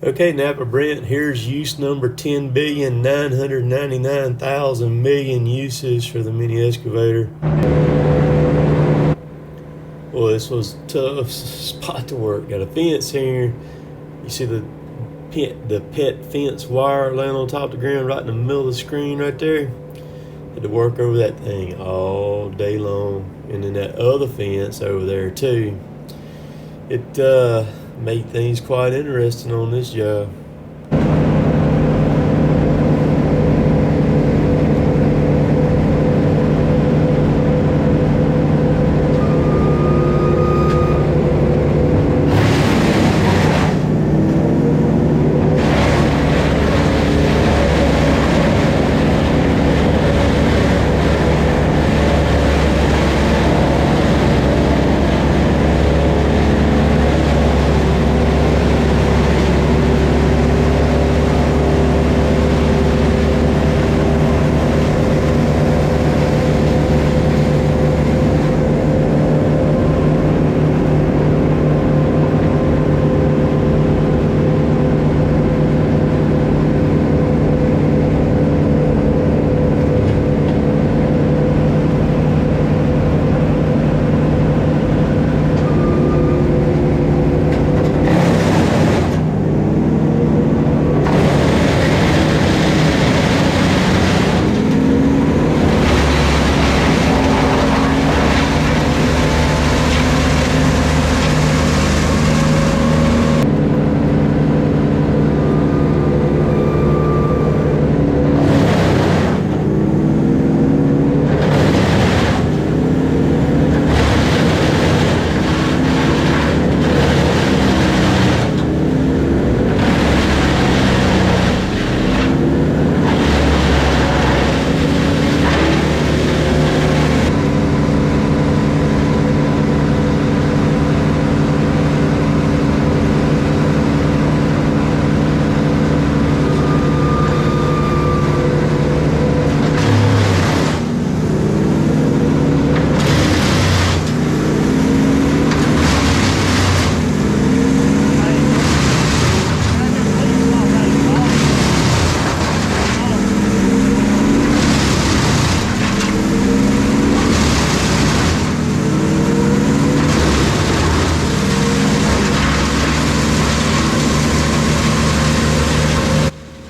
Okay, Napa Brent, here's use number 10,999,000 uses for the mini excavator. Well, this was a tough spot to work. Got a fence here. You see the pet fence wire laying on top of the ground right in the middle of the screen right there. Had to work over that thing all day long. And then that other fence over there too. It made things quite interesting on this job.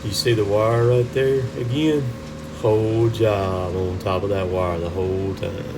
You see the wire right there again? Whole job on top of that wire the whole time.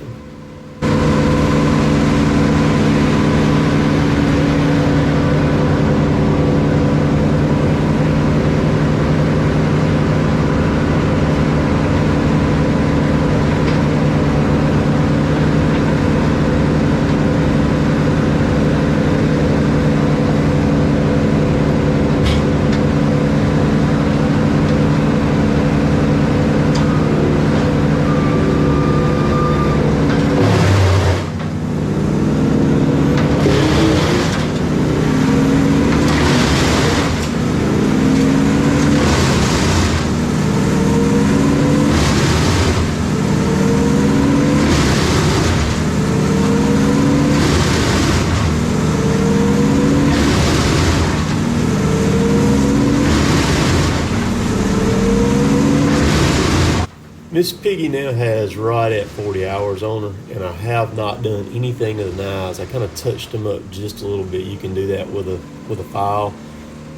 Miss Piggy now has right at 40 hours on her, and I have not done anything to the knives. I kind of touched them up just a little bit. You can do that with a file,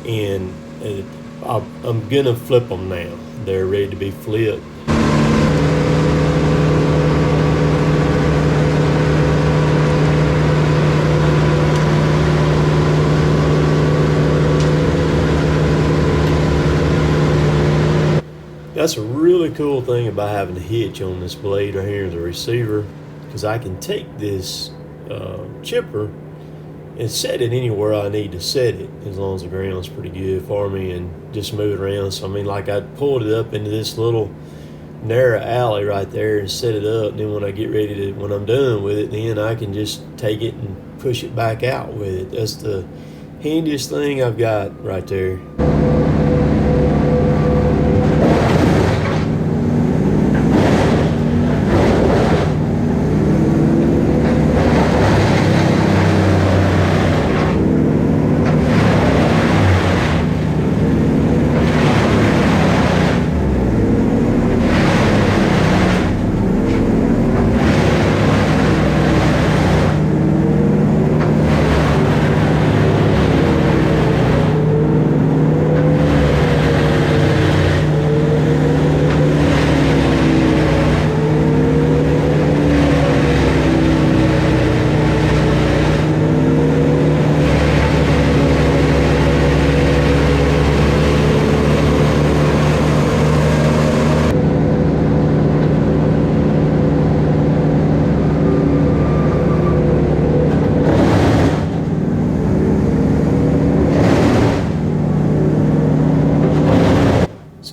and I'm gonna flip them now. They're ready to be flipped. That's a really cool thing about having a hitch on this blade right here as a receiver, because I can take this chipper and set it anywhere I need to set it, as long as the ground's pretty good for me, and just move it around. So I mean, like, I pulled it up into this little narrow alley right there and set it up, and then when I get ready to, when I'm done with it, then I can just take it and push it back out with it. That's the handiest thing I've got right there.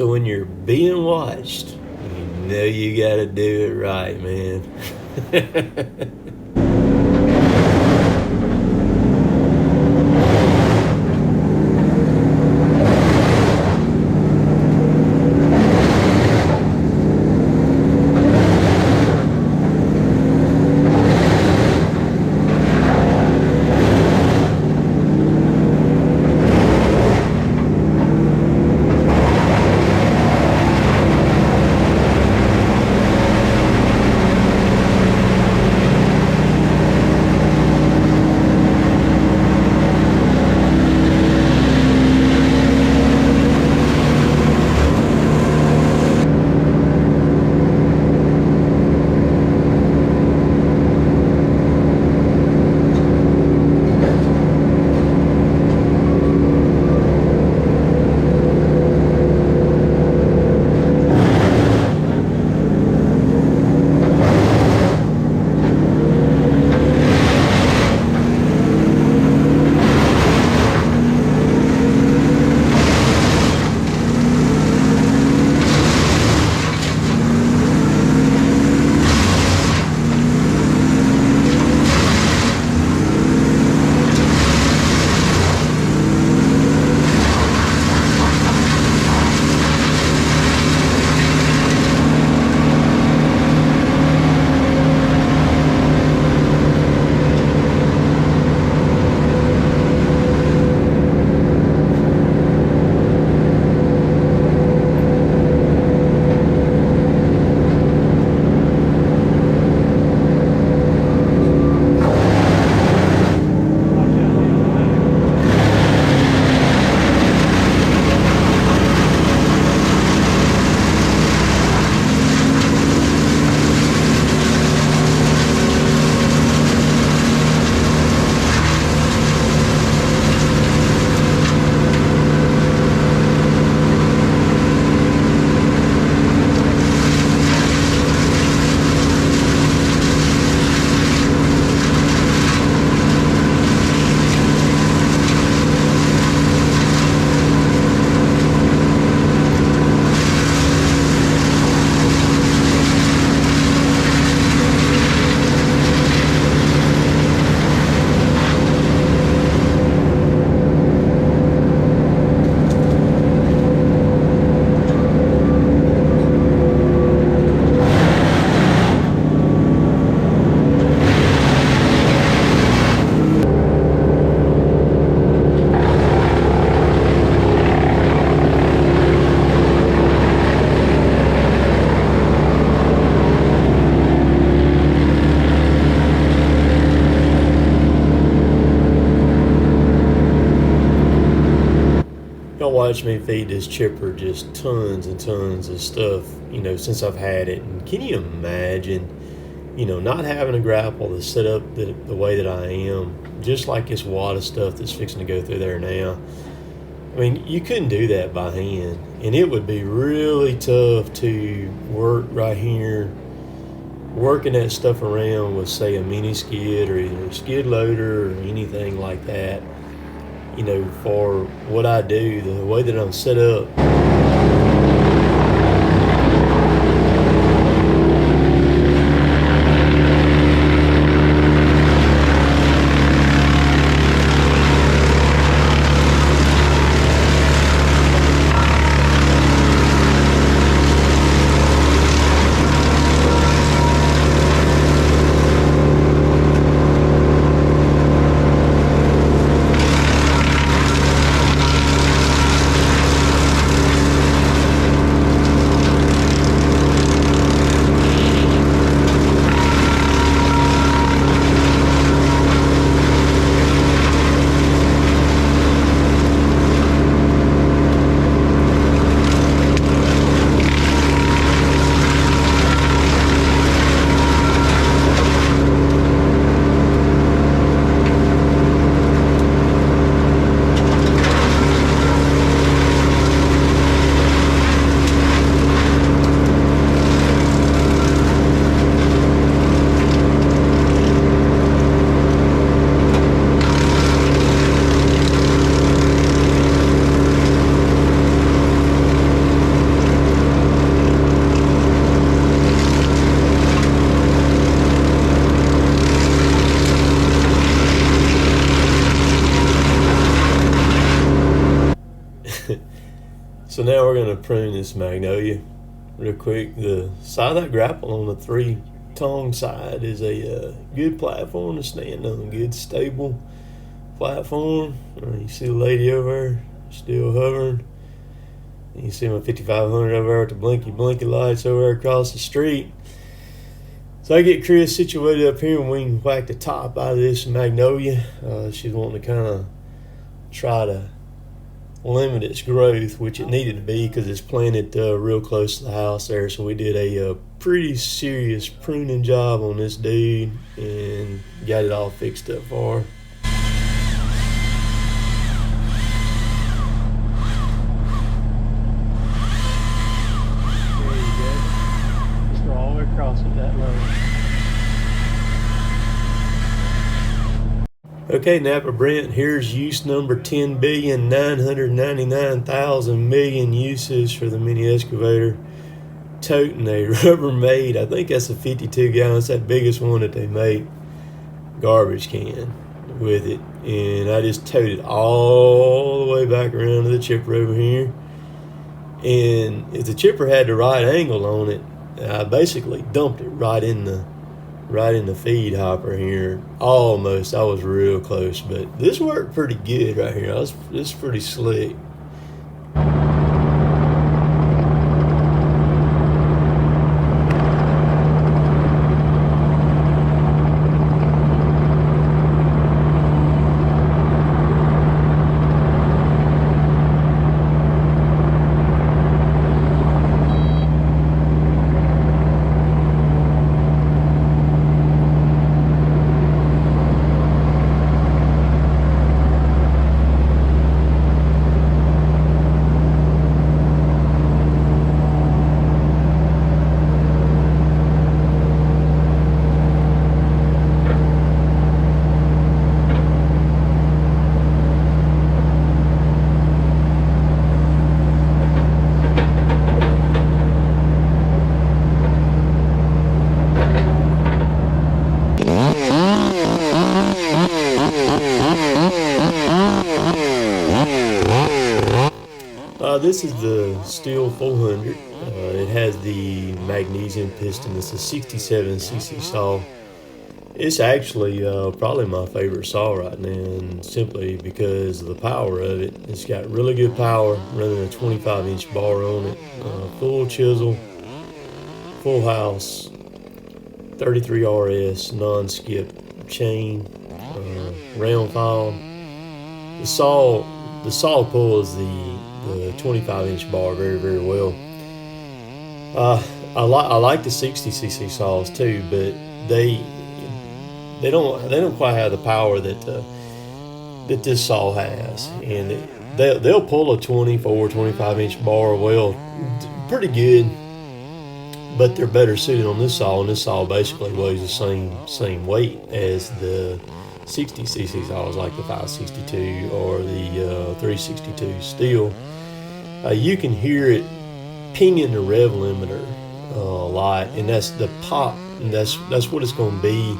So when you're being watched, you know you gotta do it right, man. Y'all watch me feed this chipper just tons and tons of stuff, since I've had it. And can you imagine, not having a grapple to set up the way that I am, just like this wad of stuff that's fixing to go through there now. I mean, you couldn't do that by hand. And it would be really tough to work right here, working that stuff around with, say, a mini skid or either a skid loader or anything like that. For what I do, the way that I'm set up. So now we're going to prune this magnolia real quick. The side of that grapple on the 3-tong side is a good platform to stand on, good stable platform. You see the lady over there still hovering. You see my 5500 over there with the blinky lights over there across the street. So I get Chris situated up here and we can whack the top out of this magnolia. She's wanting to kind of try to limit its growth, which it needed to be because it's planted real close to the house there. So we did a pretty serious pruning job on this dude and got it all fixed up for her. Okay, Napa Brent, here's use number 10,999,000,000,000 uses for the mini excavator. Toting a Rubbermaid, I think that's a 52 gallons, that biggest one that they make, garbage can with it. And I just towed it all the way back around to the chipper over here. And if the chipper had the right angle on it, I basically dumped it right in the feed hopper here. Almost. I was real close, but this worked pretty good right here. This is pretty slick. This is the Stihl 400. It has the magnesium piston. It's a 67cc saw. It's actually probably my favorite saw right now, and simply because of the power of it. It's got really good power, running a 25-inch bar on it, full chisel, full house, 33 RS, non-skip chain, round file. The saw pulls the 25-inch bar very, very well. I like the 60cc saws too, but they don't quite have the power that this saw has, and they'll pull a 25-inch bar well, pretty good, but they're better suited on this saw, and this saw basically weighs the same weight as the 60cc saws, like the 562 or the 362 Stihl. You can hear it pinging the rev limiter a lot, and that's the pop, and that's what it's going to be.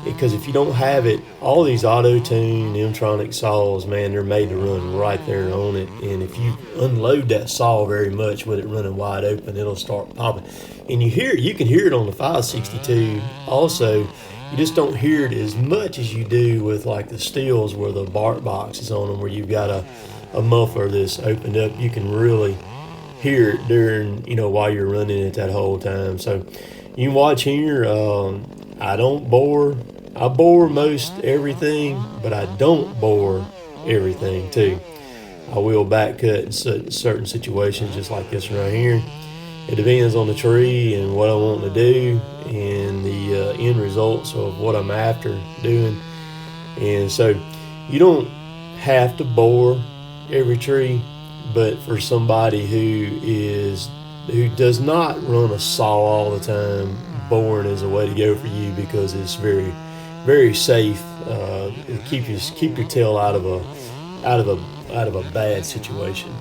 Because if you don't have it, all these auto-tune M-Tronic saws, man, they're made to run right there on it. And if you unload that saw very much with it running wide open, it'll start popping. And you can hear it on the 562 also. You just don't hear it as much as you do with like the Stihls, where the bark box is on them, where you've got a muffler that's opened up. You can really hear it during, while you're running it that whole time. So you can watch here. I bore most everything, but I don't bore everything too. I will back cut in certain situations, just like this right here. It depends on the tree and what I want to do and the end results of what I'm after doing. And so you don't have to bore every tree, but for somebody who does not run a saw all the time, boring is a way to go for you, because it's very, very safe. Keep your tail out of a bad situation.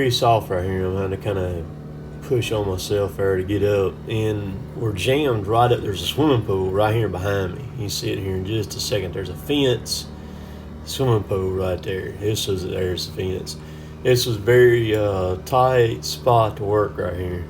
very soft right here. I'm having to kind of push on myself there to get up. And we're jammed right up. There's a swimming pool right here behind me. You see it here in just a second. There's a fence, swimming pool right there. There's the fence. This was very tight spot to work right here.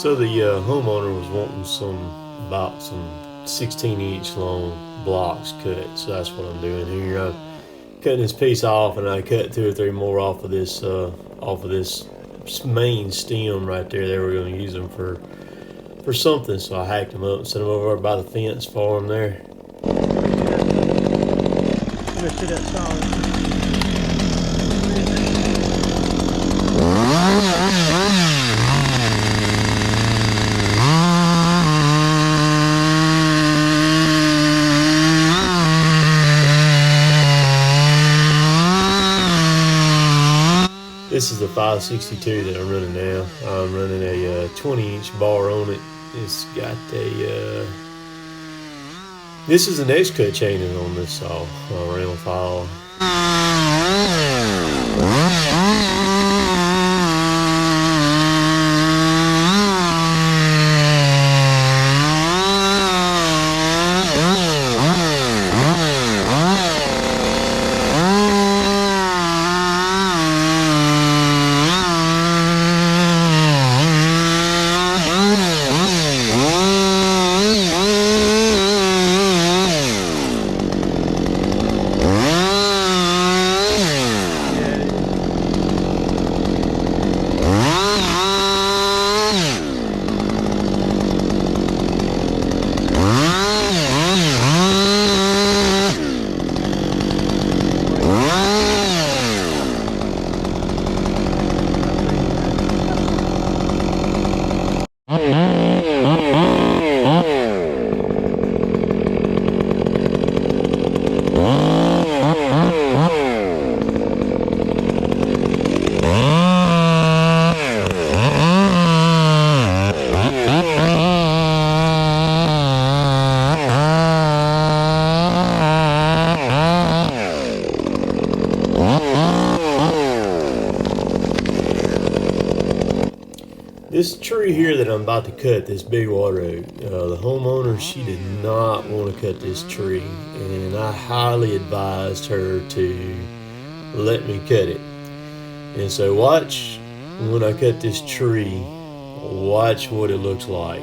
So the homeowner was wanting about some 16-inch long blocks cut. So that's what I'm doing here. I'm cutting this piece off, and I cut 2 or 3 more off of this main stem right there. They were going to use them for something, so I hacked them up and sent them over by the fence for them there. Twisted that solid. This is the 562 that I'm running now. I'm running a 20-inch bar on it. It's got a this is an X-cut chaining on this saw, round file. This tree here that I'm about to cut, this big water oak, the homeowner, she did not want to cut this tree, and I highly advised her to let me cut it. And so watch when I cut this tree, watch what it looks like.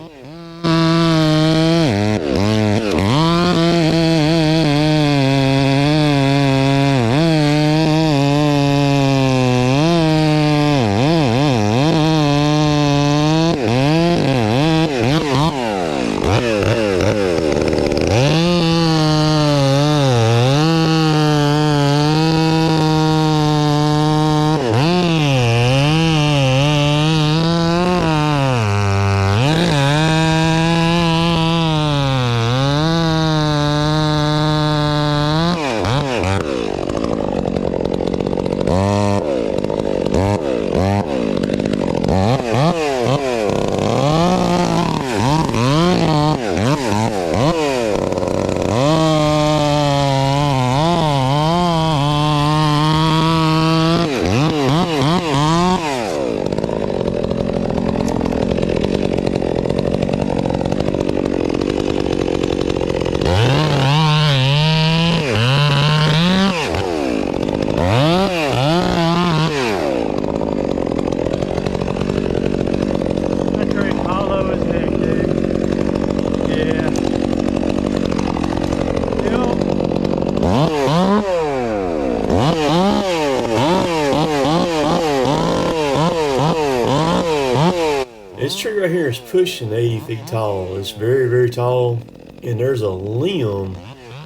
This tree right here is pushing 80 feet tall. It's very, very tall. And there's a limb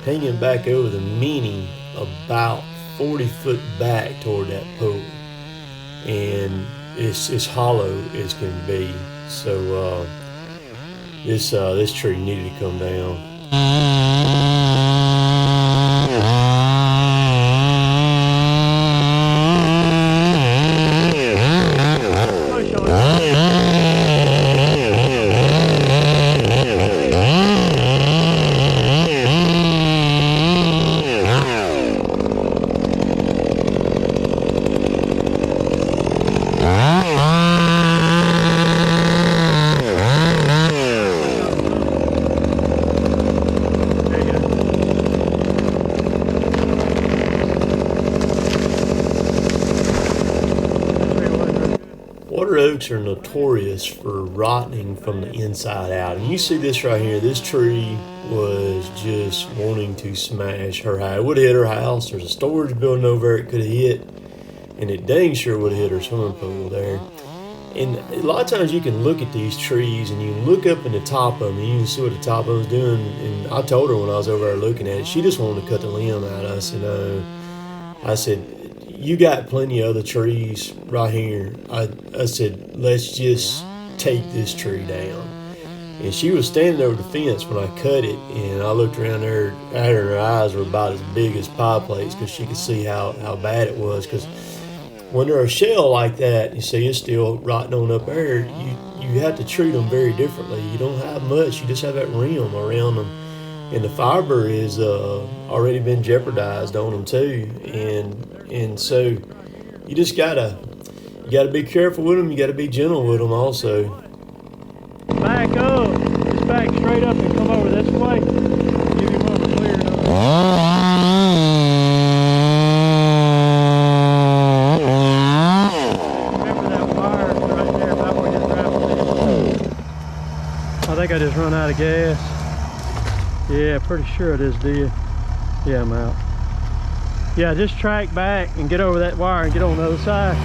hanging back over the Mini about 40 foot back toward that pole. And it's hollow as can be. So this tree needed to come down. oaks are notorious for rotting from the inside out. And you see this right here. This tree was just wanting to smash her house. It would have hit her house. There's a storage building over there it could have hit. And it dang sure would have hit her swimming pool there. And a lot of times you can look at these trees and you can look up in the top of them and you can see what the top of them's doing. And I told her when I was over there looking at it, she just wanted to cut the limb out. I said, you got plenty of other trees right here. I said, let's just take this tree down. And she was standing over the fence when I cut it, and I looked around there at her, and her eyes were about as big as pie plates because she could see how bad it was. Because when they're a shell like that, you see it's still rotting on up there, you have to treat them very differently. You don't have much, you just have that rim around them. And the fiber is already been jeopardized on them too. And so you just gotta be careful with them. You gotta be gentle with them also. Back up. Just back straight up and come over this way. Give you one clear enough. Remember that wire right there about where you traveled. I think I just run out of gas. Yeah, pretty sure it is dead. Yeah, I'm out. Yeah, just track back and get over that wire and get on the other side.